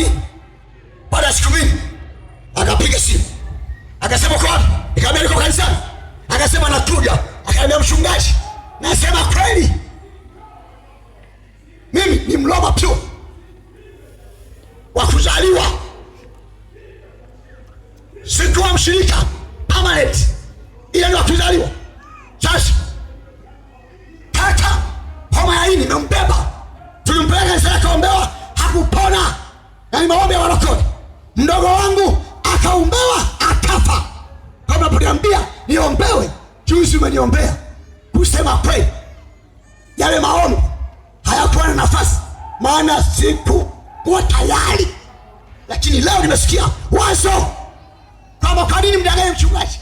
kuamini. Baada ya siku mbili akapiga simu. Akasema kwa wapi? Nikamwambia niko kanisani. Akasema nakuja. Akaniambia mchungaji, nasema kweli mimi ni Mroma pure wa kuzaliwa, sikuwa mshirika permanent, ila ni wa kuzaliwa. Sasa kaka homa ya ini imembeba, tulimpeleka kanisani akaombewa, hakupona, na ni maombi ya walokole. Mdogo wangu akaombewa akafa. Kama unaponiambia niombewe, juzi umeniombea. Kusema kweli yale maombi hayakuwa na nafasi, maana sikuwa tayari. Lakini leo nimesikia wazo kwamba kwa nini mdanganye mchungaji?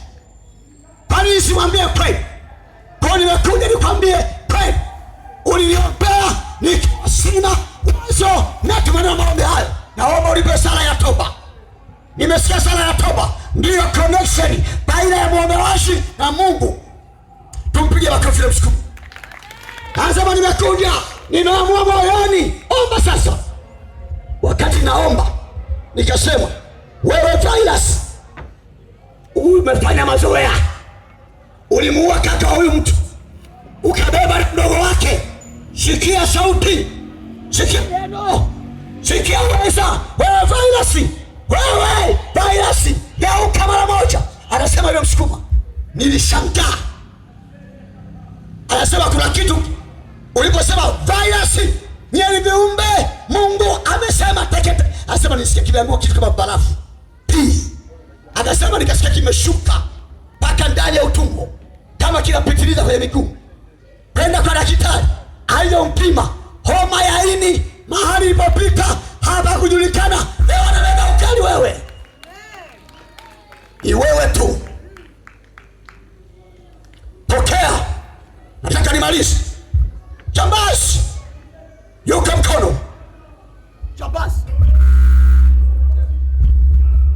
Kwa nini simwambie kweli? Kwa nini nimekuja nikwambie kweli? Uliniombea nikiwa sina wazo na tumaneno maombi hayo. Naomba ulipe sala ya toba. Nimesikia sala ya toba ndiyo connection baina ya muombewaji na Mungu. Tumpige makofi na mshukuru. Anasema nimekuja, ninaamua moyoni, omba sasa. Wakati naomba nikasema, wewe virus, umefanya mazoea, ulimuua kaka huyu mtu, ukabeba mdogo wake. Sikia sauti, sikia neno, sikia weza, wewe virus, wewe virus, geuka mara moja. Anasema yule Msukuma, nilishangaa. Anasema kuna kitu uliposema virus nyeli viumbe Mungu amesema tekete. Anasema nisikia kimeamua kitu kama barafu. Akasema nikasikia kimeshuka mpaka ndani ya utumbo kama kinapitiliza kwenye miguu. Kwenda kwa daktari aliyompima homa ya ini, mahali ilipopita hapa kujulikana. Leo ananena ukali wewe. Ni wewe tu. Pokea. Nataka nimalize. Jambazi, yuka mkono. Jambazi,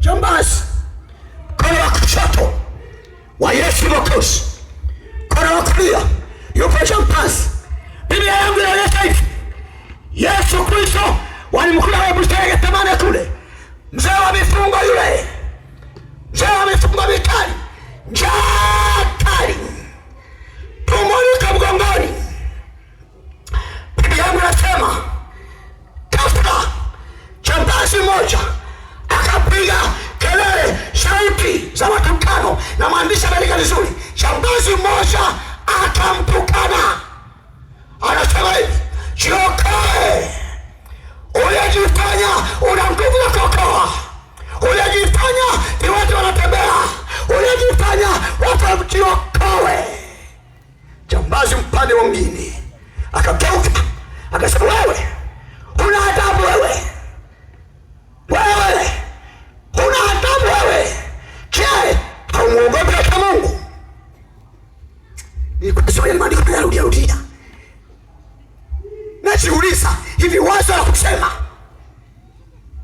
jambazi, mkono wa kushoto wa Yesu Mwokozi, mkono wa kulia yuko jambazi. Biblia yangu inaonyesha hivi, Yesu Kristo walimkula wa bustani ya Gethsemane kule. Mzee wa mifungo yule, mzee wa mifungo mikali, njaa kali, tumulika mgongoni. Biblia yangu inasema ghafla jambazi moja akapiga kelele, sauti za matukano, na maandishi yameandika vizuri. Jambazi moja akamtukana, anasema hivi, jiokoe, uliyejifanya una nguvu ya kuokoa, uliyejifanya ni watu wanatembea, uliyejifanya watu wajiokoe. Jambazi mpande mwingine akageuka akasema, wewe una adabu, wewe una adabu wewe. Je, haumuogopi hata Mungu? Nilikusema ile maandiko tunarudia. Najiuliza hivi, wazo la kusema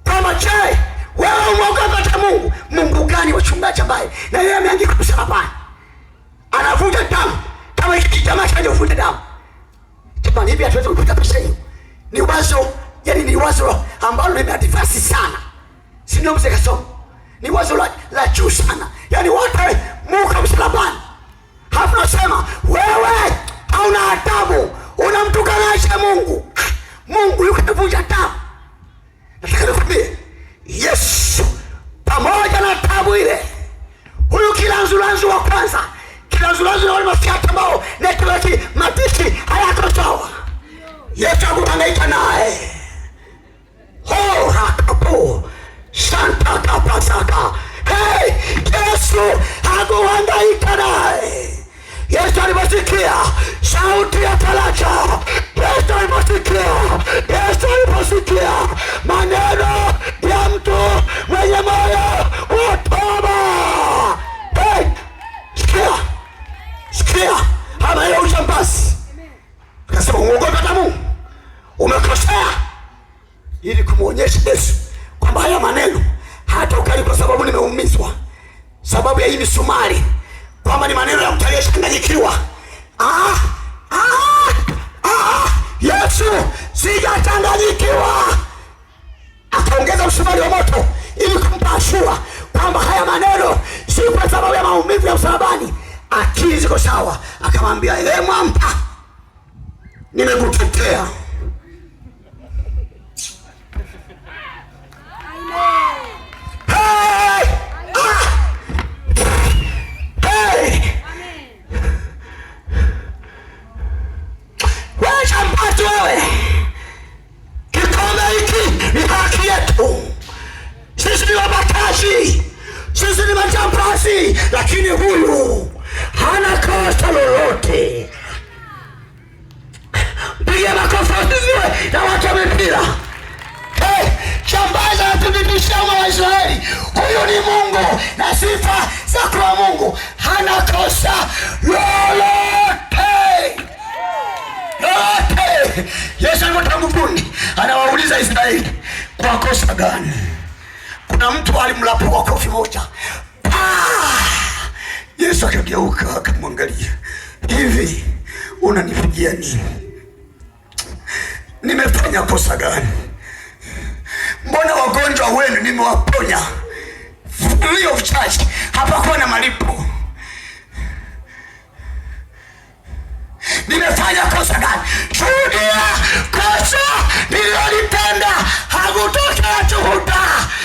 kama je, wewe umuogopi hata Mungu? Mungu gani wachungaji ambaye na yeye ameandika kusema bana anavuja damu kama hiki jamaa kinachovuja damu? Jamani, hivi hatuwezi kupata pesa hiyo. Ni wazo, yani ni wazo ambalo limeadvance sana. Sio mzee kasoma. Ni wazo la juu sana. Yani wote Mungu msalabani. Hapo nasema wewe hauna adabu, unamtukanaje Mungu? Mungu yuko kuvuja damu. Nataka nikwambie, Yesu pamoja na tabu ile, huyu kilanzulanzu wa kwanza, kilanzulanzu na wale mafiata ambao networki matishi hayako sawa, Yesu hakuhangaika naye. Ho rakapo Santa kapasaka. Hey, Yesu hakuhangaika naye. Yesu aliposikia sauti ya faraja, Yesu aliposikia maneno ya mtu mwenye moyo wa toba. Hey, sikia, hama ya ujambazi. Akasema, umuogope hata Mungu, umekosea, ili kumuonyesha Yesu kwamba haya maneno hata ukali, kwa sababu nimeumizwa, sababu ya hii misumari, kwamba ni maneno ya mtu aliyechanganyikiwa. Yesu sijachanganyikiwa. Akaongeza msumari wa moto ili kumpashua kwamba haya maneno si kwa sababu ya maumivu ya msalabani. Akili ziko sawa, akamwambia mwamba, nimekutetea. Wewe kikombe hiki ni haki yetu. Sisi ni wabakaji, sisi ni majambazi, lakini huyu hana kosa lolote. Piga makofi na watu wa mpira. Jambazi anathibitisha wa Israeli, huyu ni Mungu na sifa za kwa Mungu, hana kosa lolote. Yesu alipotoka mbinguni anawauliza Israeli, kwa kosa gani? Kuna mtu alimlapua kofi moja. Yesu akageuka akamwangalia, hivi unanipigia nini? Nimefanya kosa gani? Mbona wagonjwa wenu nimewaponya free of charge, hapakuwa na malipo? Nimefanya kosa gani? Shuhudia kosa nililolitenda, hakutokea shuhuda.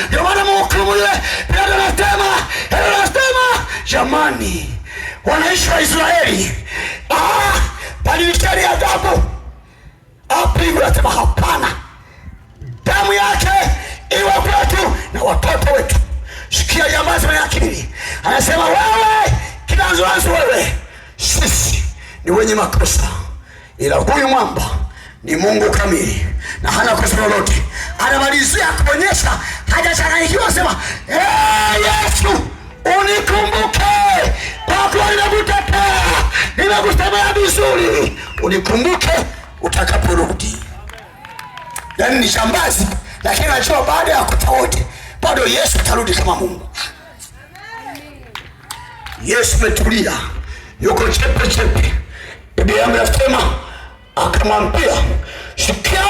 Ndio maana mhukumu yule anasema, jamani, wanaishi wa Israeli, badilisheni adhabu. Apigwe, anasema hapana, damu yake iwe kwetu na watoto wetu. Sikia jambazi mwenye akili, anasema wewe kinanzoanzi, wewe sisi ni wenye makosa, ila huyu mwamba ni Mungu kamili na hana kosa lolote. Anamalizia kuonyesha hajachanganyikiwa, sema Yesu, unikumbuke kwa kuwa nimekutetea, nimekusemea vizuri, unikumbuke utakaporudi. Yani ni shambazi, lakini anajua baada ya kufa wote bado Yesu atarudi kama Mungu. Yesu ametulia, yuko chepe chepe. Biblia yangu inasema akamwambia, sikia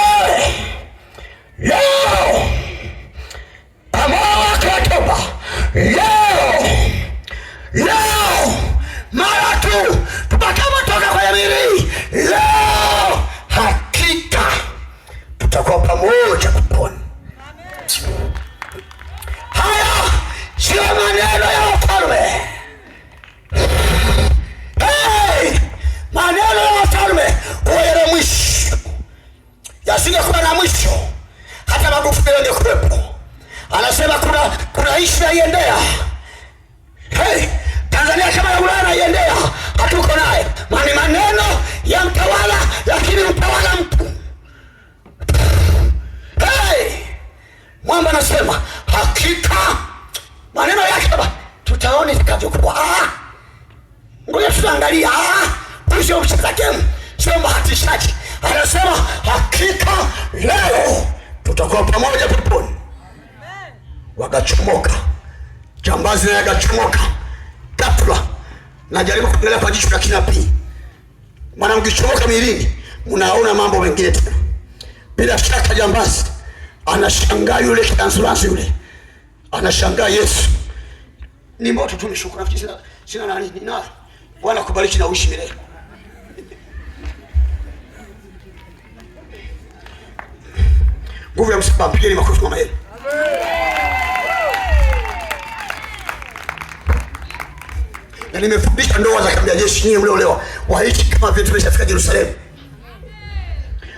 leo amawakatoba leo mara tu tutakapotoka kwenye miili, leo hakika tutakuwa pamoja peponi. Haya sio maneno ya wafalme. Maneno ya wafalme huwa mwisho, yasingekuwa na mwisho hata Magufuli angekuwepo. Anasema kuna ishi naiendea. Tanzania kama ya Ulaya naiendea, hatuko naye. Mani maneno ya mtawala, lakini mtawala mtu. Mwamba anasema hakika maneno yake tutaona itakavyokuwa. Ngoja tutaangalia. Sio mcheza game, sio mbahatishaji. Anasema hakika leo tutakuwa pamoja peponi. Wakachomoka, jambazi naye akachomoka ghafla. Najaribu kuangalia kwa jicho la kinabii, maana mkichomoka milini mnaona mambo mengine tena. Bila shaka jambazi anashangaa, yule kidansulansi yule anashangaa. Yesu ni moto tu, ni shukrani. Sina nani nina Bwana kubariki na uishi milele. Nguvu ya msiba, mpigeni makofi mama yenu. Na nimefundisha ndoa za kambi ya jeshi, nyinyi mliolewa waishi kama vile tumeshafika Yerusalemu.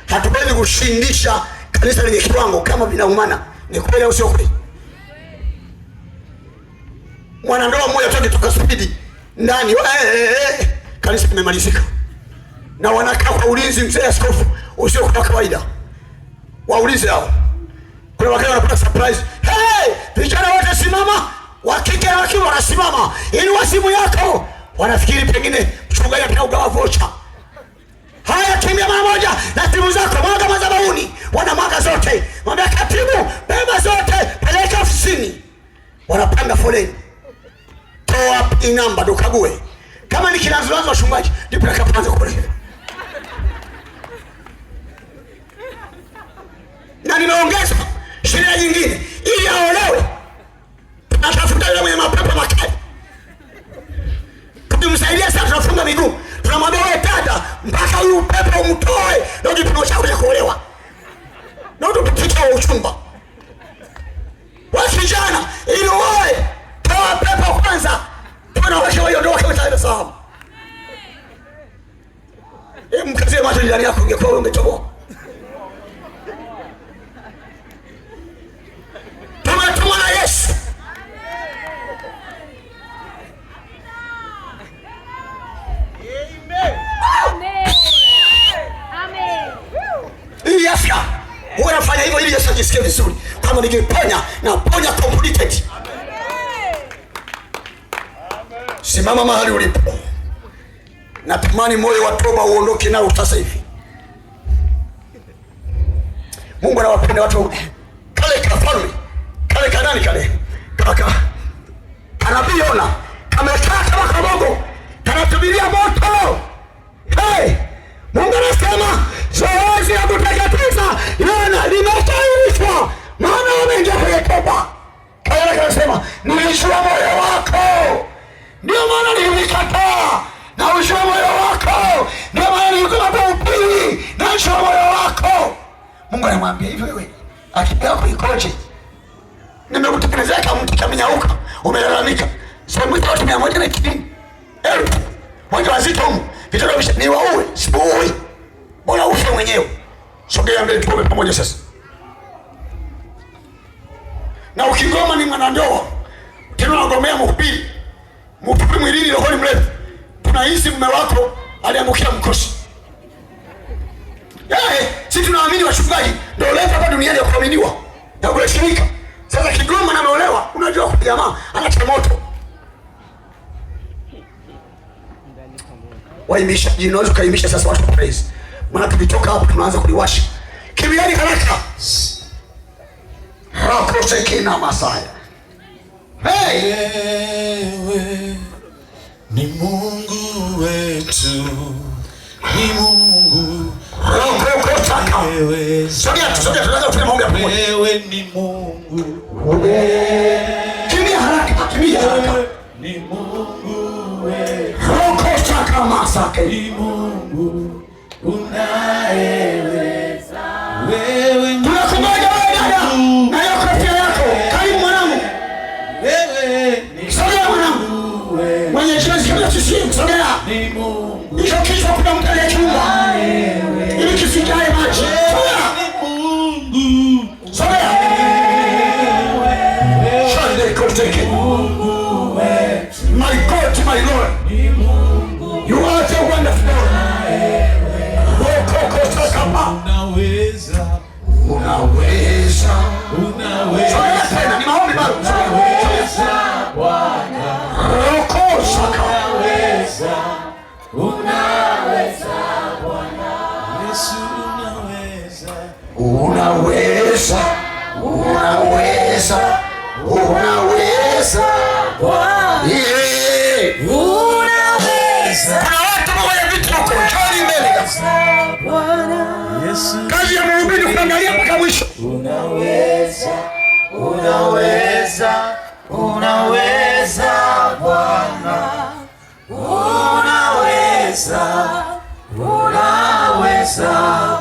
Hatuwezi kushindisha kanisa lenye kiwango kama vinaumana. Ni kweli au sio kweli? Mwanandoa mmoja tu kutoka spidi ndani, kanisa limemalizika. Na wanakaa kwa ulinzi, mzee askofu usio kwa kawaida. Waulize hao. Kuna wakati wanapata surprise. Vijana wote simama, wakike na wakiume wanasimama. Ili wasimu yako. Wanafikiri pengine mchungaji ataugawa vocha. Haya, kimbia mara moja na timu zako, mwaga madhabahuni. Wanamwaga zote. Mwambie katibu, beba zote, peleka ofisini. Wanapanga foleni. Toa namba dokague. Kama ni kinazoanza wachungaji, ndipo nakaanza kule. Na nimeongeza sheria nyingine, jirani yako ungekuwa wewe umetoboa. Tumetumwa na Yesu. Hii afya huwa nafanya hivyo ili Yesu ajisikie vizuri. Kama nikiponya na ponya completed. Simama mahali ulipo. Natamani moyo wa toba uondoke nao sasa hivi. Mungu anawapenda watu kale kafalme. Kale kanani kale. Kaka. Kanabii Yona kamekaa kama kabogo. Kanatubiria moto. Hey! Mungu anasema zoezi la kuteketeza Yona limetayarishwa. Maana wameingia kwenye toba. Kale kanasema nilijua moyo wako. Ndio maana nilikataa. Na ujua moyo wako. Ndio maana nilikupa upili. Na ujua moyo wako. Mungu anamwambia hivyo wewe. Akili yako ikoje? Nimekutekelezea kama mtu kamenyauka. Umelalamika. Sasa mwita watu 120,000. Watu wazito humu. Vitendo visha ni waue. Sibuui. Bora ufe mwenyewe. Sogea mbele tuombe pamoja sasa. Na ukigoma ni mwanandoa. Tena unagomea mhubiri. Mhubiri mwilini rohoni mrefu. Tunahisi mume wako aliangukia mkosi. Si tunaamini wachungaji ndio leo hapa duniani ya kuaminiwa na kuheshimika. Sasa kigoma na ameolewa, unajua kwa jamaa anacha moto. Waimisha, unaweza kaimisha sasa watu praise. Maana tukitoka hapo tunaanza kuliwasha. Kimbieni haraka. Rako sekina Masaya. Hey! Wewe ni Mungu wetu. Ni Mungu. Sogea tunaweza kufanya maombi hapo. Wewe ni Mungu. Kimbia haraka. Ni Mungu wetu. Roko chaka Masaka. Ni Mungu unayeweza. Wewe ni tunakumoja wewe dada. Na hiyo kofia yako. Karibu mwanangu. Wewe ni sogea mwanangu. Mwenye chezi kama sisi sogea. Ni Mungu. Hicho kichwa kuna mtu aliyechumba. Ili kifikae maji. Sogea. Shande koteke. My God, my Lord. You are so wonderful. Unaweza. Sogea tena, ni maombi bado. Unaweza Bwana. Roko shaka. Unaweza Bwana. Yesu unaweza. Unaweza Bwana. Unaweza. Kuna watu wenye vitu huko njoni mbele Bwana. Yesu. Kazi ya mhubiri kuangalia mpaka mwisho. Unaweza Bwana. Unaweza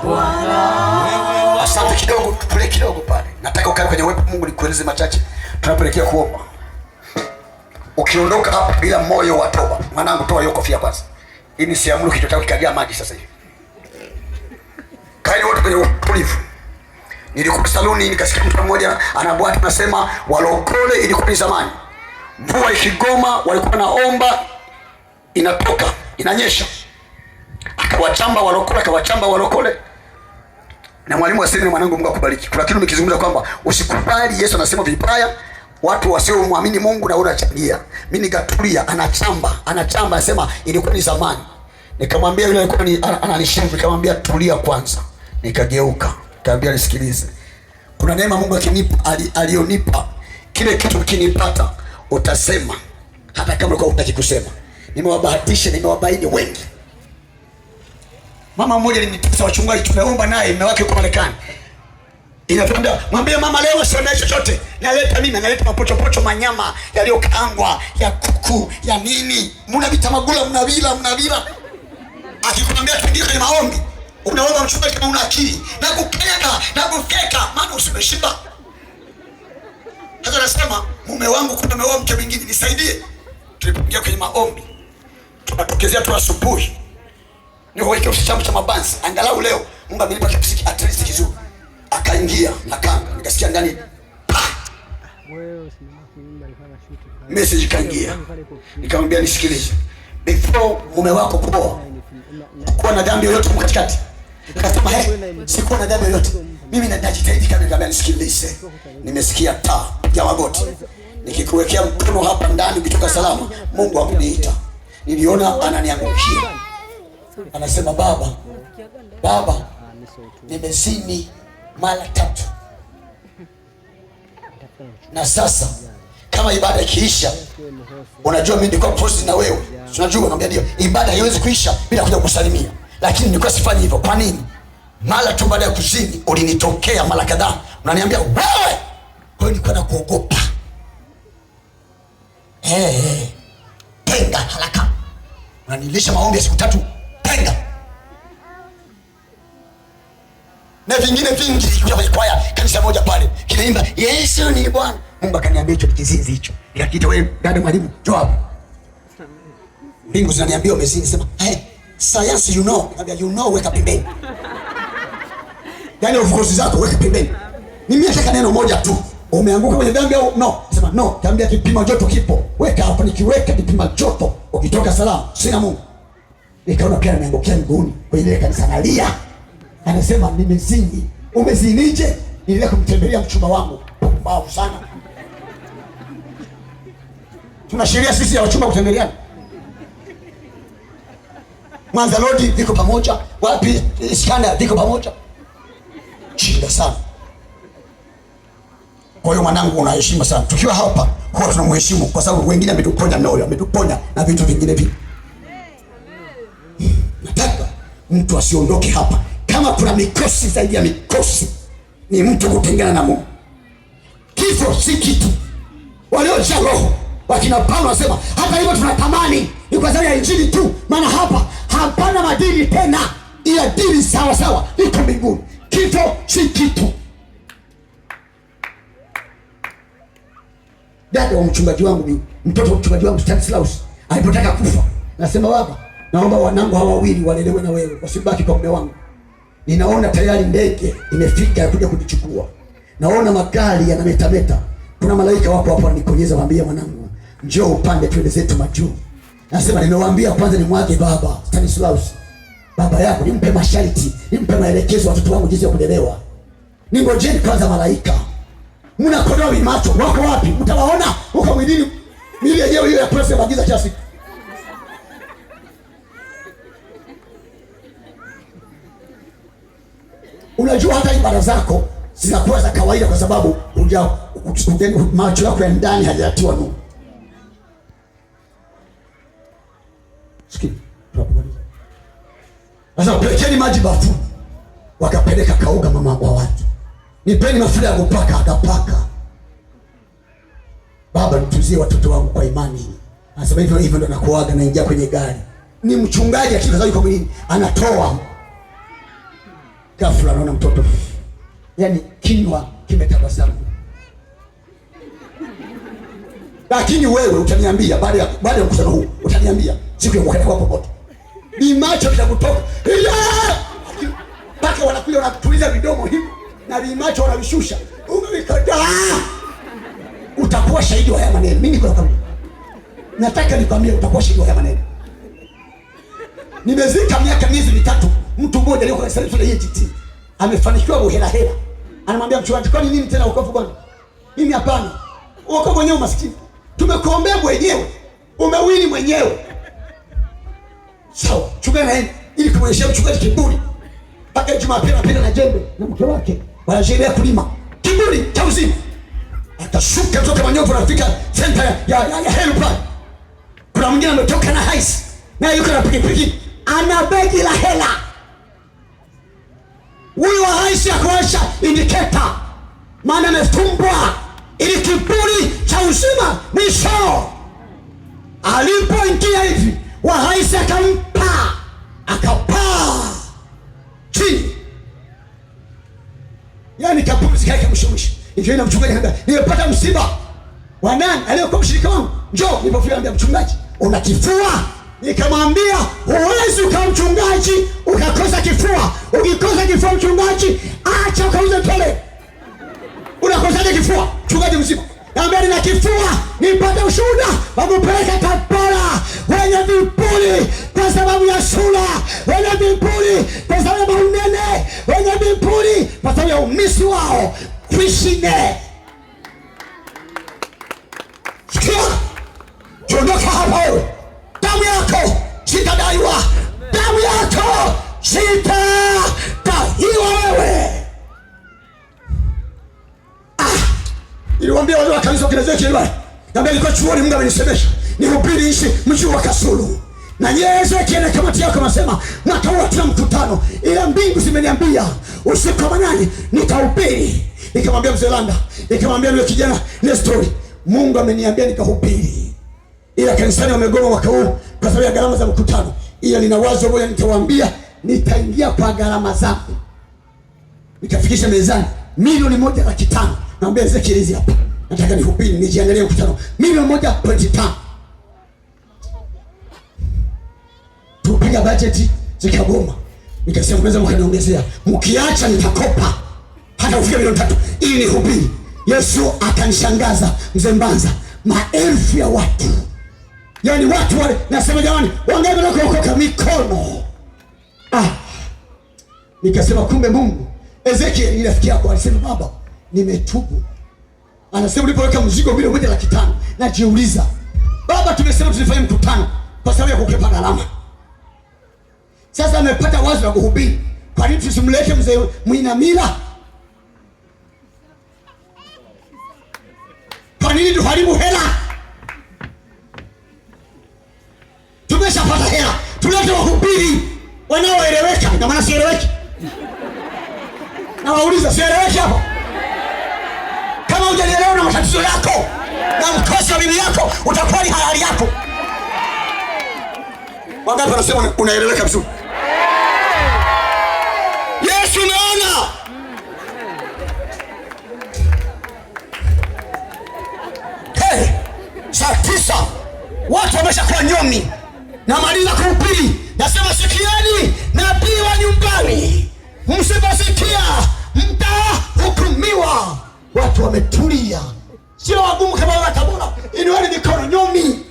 Bwana. Asante kidogo, tupeleke kidogo pale. Nataka ukae kwenye uwepo Mungu nikueleze machache. Tunapelekea kuomba. Ukiondoka hapa bila moyo wa toba, mwanangu toa hiyo kofia kwanza. Hii ni siamuru kichwa chako kikajaa maji sasa hivi. Kaeni wote kwenye utulivu. Nilikuwa saluni nikasikia mtu mmoja anabwata anasema walokole ilikuwa ni zamani. Mvua ikigoma walikuwa naomba inatoka, inanyesha. Akawachamba walokole. Na mwalimu asema mwanangu Mungu akubariki. Kuna kitu nikizungumza kwamba usikubali Yesu anasema vibaya watu wasiomwamini Mungu na unachangia. Mimi nikatulia anachamba anasema ilikuwa ni zamani. Nikamwambia yule alikuwa ananishauri nikamwambia tulia kwanza. Nikageuka. Nikamwambia nisikilize. Kuna neema Mungu akinipa alionipa kile kitu kinipata utasema hata kama ulikuwa hutaki kusema. Nimewabahatisha nimewabaini wengi. Mama mmoja alinitesa wachungaji tumeomba naye mume wake kwa Marekani. Inapenda mwambie mama leo sema chochote. Naleta mapochopocho manyama yaliyokaangwa ya kuku ya nini. Mna vitamagula mnavila. Akikwambia tuingie kwenye maombi. Unaomba mchungaji kama una akili na kukenga na kufeka maana usimeshiba. Sasa nasema mume wangu kuna mume mke mwingine nisaidie. Tulipoingia kwenye maombi. Tukatokezea tu asubuhi. niweke kitabu cha mabansi, angalau leo Mungu amenipa kipisiki at least kizuri. Akaingia na kanga, nikasikia ndani message kaingia. Nikamwambia nisikilize, before mume wako kuwa na dhambi yoyote katikati. Akasema sikuwa na dhambi yoyote. Mimi najitahidi kama nikamwambia nisikilize. Nimesikia taa ya magoti. Nikikuwekea mkono hapa ndani ukitoka salama, Mungu ameniita. Niliona ananiangukia. Anasema baba, nimezini mara 3. Na sasa kama ibada ikiisha, unajua mimi nilikuwa post na wewe. Unajua nakwambia ndio, ibada haiwezi kuisha bila kuja kusalimia. Lakini nilikuwa sifanyi hivyo. Kwa nini? Mara tu baada ya kuzini ulinitokea mara kadhaa. Unaniambia wewe. Kwa hiyo nilikuwa nakuogopa. Tenga haraka. Unanilisha maombi ya siku 3. Tenga. Na vingine vingi kuja kwenye kwaya kanisa moja pale. Kinaimba Yesu ni Bwana. Mungu akaniambia hicho kizinzi hicho. Nikakiita wewe dada mwalimu, njoo hapa. Mbingu zinaniambia umezini, sema, science you know, weka pembeni. Yaani of course zako weka pembeni. Mimi nataka neno moja tu. Umeanguka kwenye dhambi au no? Sema no, kaambia kipima joto kipo. Weka hapa, nikiweka kipima joto, ukitoka salama, sina Mungu. Nikaona pia nimeangukia miguuni kwenye ile kanisa nalia. Anasema nimezini. Umezinije? Nilile kumtembelea mchumba wangu. Mbao sana. Tuna sheria sisi ya wachumba kutembeleana. Mwanza Lodi viko pamoja, wapi Iskanda viko pamoja. Shida sana. Kwa hiyo mwanangu unaheshima sana. Tukiwa hapa kwa tunamheshimu kwa sababu wengine ametuponya moyo, ametuponya na vitu vingine vingi. Nataka mtu asiondoke hapa. Kama kuna mikosi zaidi ya mikosi, ni mtu kutengana na Mungu. Kifo si kitu. Waliojaa roho wakina Paulo wasema hata hivyo tunatamani ni kwa sababu ya injili tu, maana hapa hapana madini tena, ila dini sawa iko mbinguni. Kifo si kitu. Dada wa mchungaji wangu, mtoto wa mchungaji wangu Stanislaus alipotaka kufa, nasema baba, naomba wanangu hawa wawili walelewe na wewe, wasibaki kwa mume wangu. Ninaona tayari ndege imefika ya kuja kujichukua. Naona magari yanametameta. Kuna malaika wapo hapo wanikonyeza, waambia mwanangu, njoo upande twende zetu majuu. Nasema nimewaambia kwanza nimwage baba Stanislaus. Baba yako nimpe masharti, nimpe maelekezo watoto wangu jinsi ya kulelewa. Ningojeni kwanza malaika. Mnakodoa macho, wako wapi? Mtawaona huko mwilini. Mili yenyewe hiyo ya press ya magiza kiasi. Unajua hata ibada zako zinakuwa za kawaida kwa sababu macho yako ya ndani hayatiwa nuru. Sikia. Sasa pelekeni maji bafu. Wakapeleka kauga mama wa watu. Nipeni mafuta ya kupaka, akapaka. Baba, nituzie watoto wangu kwa imani. Anasema hivyo ndo nakuaga, naingia kwenye gari. Ni mchungaji akifika yuko mwilini, anatoa. Ghafla anaona mtoto. Yaani kinywa kimetabasamu. Lakini wewe utaniambia baada ya mkutano huu, utaniambia siku ya mwaka wako popote. Ni macho kitakutoka. Paka wanakuja wanatuliza vidomo hivi na vimacho wanavishusha. Umekataa. Utakuwa shahidi wa haya maneno. Mimi niko hapa. Nataka nikwambie utakuwa shahidi wa haya maneno. Nimezika miaka miezi 3. Mtu mmoja aliyekuwa kanisani yetu la EGT amefanikiwa buhela hela. Anamwambia mchungaji, kwani nini tena wokovu bwana? Mimi hapana. Wokovu mwenyewe maskini. Tumekuombea mwenyewe. Umewini mwenyewe. Sawa, chungana naye ili kumwonyesha mchungaji kiburi. Mpaka Jumapili anapenda na jembe na mke wake wanasherehekea kulima. Kiburi cha uzima. Atashuka kutoka Manyovu anafika center ya help. Kuna mwingine ametoka na haisi. Na yuko na pikipiki. Ana begi la hela. Huyu wa haisi akuosha indicator. Maana amefumbwa ili kiburi cha uzima mwisho. Alipoingia hivi, wa haisi akampa. Akapaa chini. Yaani kaburi zikaeka mshumishi. Ikienda mchungaji anambia, nimepata msiba. Wa nani? Aliyekuwa mshirika wangu. Njoo, nilipofika anambia mchungaji, una kifua? Nikamwambia huwezi ukawa mchungaji ukakosa kifua. Ukikosa kifua mchungaji, acha ukauze tole. Unakosaje kifua mchungaji mzima? Naambia nina kifua, nipate ushuhuda wa kupeleka Tabora wenye vipuli kwa sababu ya sura, wenye vipuli kwa sababu ya unene, wenye vipuli kwa sababu ya umisi wao kuishine. Sikia, tuondoka hapa wewe. Damu yako sitadaiwa, damu yako sitadaiwa wewe. Niliwaambia wale wa kanisa kile Ezekiel bwana. Naambia nilikuwa chuoni, Mungu amenisemesha nihubiri nchi mji wa Kasulu. Na yeye Ezekiel na kamati yako anasema mwaka huu tuna mkutano. Ila mbingu zimeniambia usiku wa manane nikahubiri. Nikamwambia mzee Landa, nikamwambia yule kijana ile story. Mungu ameniambia nikahubiri. Ila kanisani wamegoma mwaka huu kwa sababu ya gharama za mkutano. Ila nina wazo moja nitawaambia, nitaingia kwa gharama zangu. Nikafikisha mezani milioni 1.5. Naambia Ezekiel hizi hapa. Nataka nihubiri, nijiangalie mkutano. milioni 1.5. Tupiga budget zikagoma. Nikasema kwanza mkaniongezea. Mkiacha nitakopa hata ufike milioni 3 ili nihubiri. Yesu akanishangaza mzee Mbanza. Maelfu ya watu. Yaani watu wale nasema jamani, wangapi wanaokoka mikono. Nikasema kumbe Mungu. Ezekiel ile rafiki yako alisema baba, nimetubu. Anasema ulipoweka mzigo milioni 1.5. Najiuliza, baba tumesema tulifanya mkutano kwa sababu ya kukwepa gharama. Sasa amepata wazo la kuhubiri. Kwa nini tusimlete mzee Mwinamila? Kwa nini tuharibu hela? Tumeshapata hela. Tulete wahubiri wanaoeleweka. Na maana sieleweki. Na wauliza sieleweki hapo. Kama hujanielewa na matatizo yako na mkosi wa bibi yako, utakuwa ni halali yako. Wangapi wanasema unaeleweka vizuri? Yesu umeona. Hey, saa 9 watu wameshakuwa nyomi. Na maliza kuhubiri. Nasema sikieni nabii wa nyumbani. Msiposikia mtahukumiwa. Watu wametulia. Sio wagumu kama wa Tabora. Inueni mikono nyomi.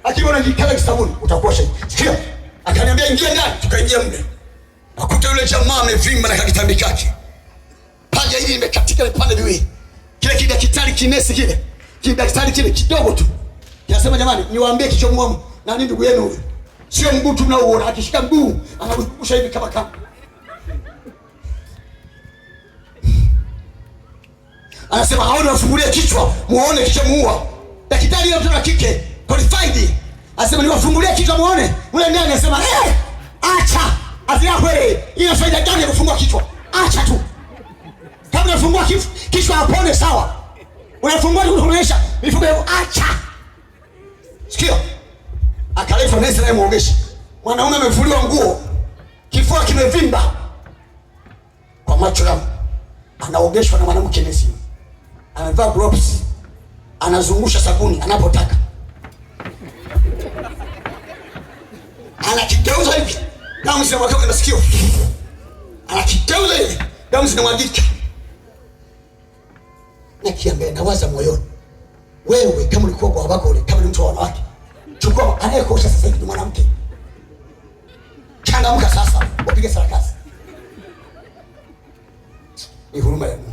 Akiwa unajikala kisabuni utakuwa shahidi. Sikia. Akaniambia ingia ndani, tukaingia mle. Nakuta yule jamaa amevimba na kitambi chake. Paja hili imekatika vipande viwili. Kile kidaktari kinesi kile. Kidaktari kile kidogo tu. Kinasema jamani, niwaambie kichomwa na nini ndugu yenu huyu. Sio mguu tu mnaoona, akishika mguu anakushusha hivi kama kama. Anasema haoni wafungulie kichwa, muone kisha muua. Daktari yule mtoto wa kike, qualified. Anasema niwafungulie kichwa muone. Yule ndani anasema, acha. Azia kweli, ina faida gani ya kufungua kichwa? Acha tu. Kama unafungua kichwa apone sawa. Unafungua unaonyesha, mifugo yako acha. Sikia. Akaleta nesi na muogesha. Mwanaume amevuliwa nguo. Kifua kimevimba. Kwa macho yangu. Anaogeshwa na mwanamke nesi. Amevaa gloves. Anazungusha sabuni anapotaka. Anakigeuza hivi. Damu zinamwagika kwenye masikio. Anakigeuza hivi. Damu zinamwagika. Nakiambia nawaza moyoni. Wewe kama ulikuwa kwa wako ule, kama ni mtu wa wanawake, chukua anayekosha sasa hivi mwanamke. Changamka sasa, upige sarakasi. Ni huruma ya Mungu.